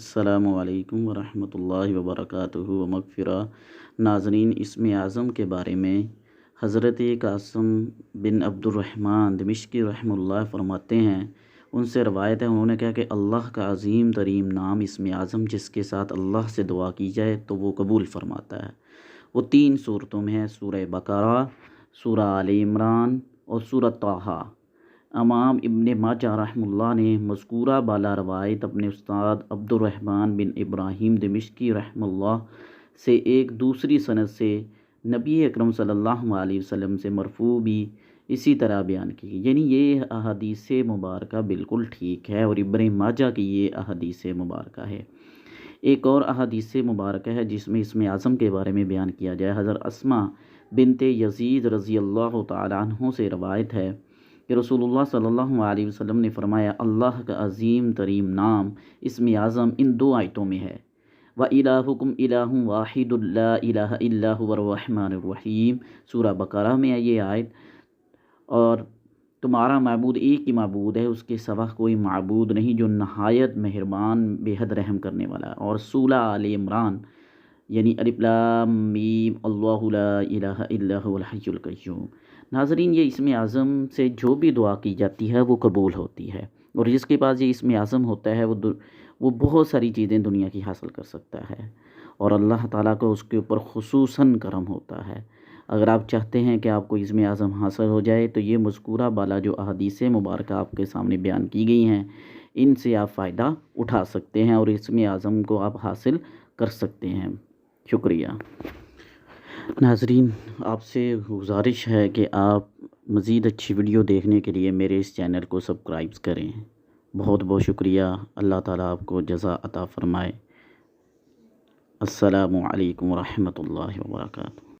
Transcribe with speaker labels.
Speaker 1: السلام علیکم ورحمۃ اللہ وبرکاتہ و مغفرہ۔ ناظرین، اسم اعظم کے بارے میں حضرت قاسم بن عبد الرحمن دمشقی رحمہ اللہ فرماتے ہیں، ان سے روایت ہے، انہوں نے کہا کہ اللہ کا عظیم ترین نام اسم اعظم جس کے ساتھ اللہ سے دعا کی جائے تو وہ قبول فرماتا ہے۔ وہ 3 صورتوں میں ہے: سورہ بقرہ، سورہ آل عمران اور سورہ طٰہٰ۔ امام ابن ماجہ رحمہ اللہ نے مذکورہ بالا روایت اپنے استاد عبد الرحمن بن ابراہیم دمشقی رحمہ اللہ سے ایک دوسری سند سے نبی اکرم صلی اللہ علیہ وسلم سے مرفوع بھی اسی طرح بیان کی، یعنی یہ احادیث مبارکہ بالکل ٹھیک ہے اور ابن ماجہ کی یہ احادیث مبارکہ ہے۔ ایک اور احادیث مبارکہ ہے جس میں اسم اعظم کے بارے میں بیان کیا جائے۔ حضرت اسماء بنت یزید رضی اللہ تعالیٰ عنہ سے روایت ہے کہ رسول اللہ صلی اللہ علیہ وسلم نے فرمایا، اللہ کا عظیم ترین نام اسم اعظم ان 2 آیتوں میں ہے: وَإِلَٰهُكُمْ إِلَٰهٌ وَاحِدٌ لَا إِلَٰهَ إِلَّا هُوَ الرَّحْمَٰنُ الرَّحِيمُ۔ سورہ بقرہ میں ہے یہ آیت، اور تمہارا معبود ایک ہی معبود ہے، اس کے سوا کوئی معبود نہیں جو نہایت مہربان بے حد رحم کرنے والا ہے۔ اور سورہ آل عمران یعنی الف لام میم اللہ لا الہ الا هو الحی القیوم۔ ناظرین، یہ اسم اعظم سے جو بھی دعا کی جاتی ہے وہ قبول ہوتی ہے، اور جس کے پاس یہ اسم اعظم ہوتا ہے وہ بہت ساری چیزیں دنیا کی حاصل کر سکتا ہے، اور اللہ تعالیٰ کو اس کے اوپر خصوصاً کرم ہوتا ہے۔ اگر آپ چاہتے ہیں کہ آپ کو اسم اعظم حاصل ہو جائے تو یہ مذکورہ بالا جو احادیث مبارکہ آپ کے سامنے بیان کی گئی ہیں، ان سے آپ فائدہ اٹھا سکتے ہیں اور اسم اعظم کو آپ حاصل کر سکتے ہیں۔ شکریہ۔ ناظرین، آپ سے گزارش ہے کہ آپ مزید اچھی ویڈیو دیکھنے کے لیے میرے اس چینل کو سبسکرائب کریں۔ بہت بہت شکریہ۔ اللہ تعالیٰ آپ کو جزا عطا فرمائے۔ السلام علیکم ورحمۃ اللہ وبرکاتہ۔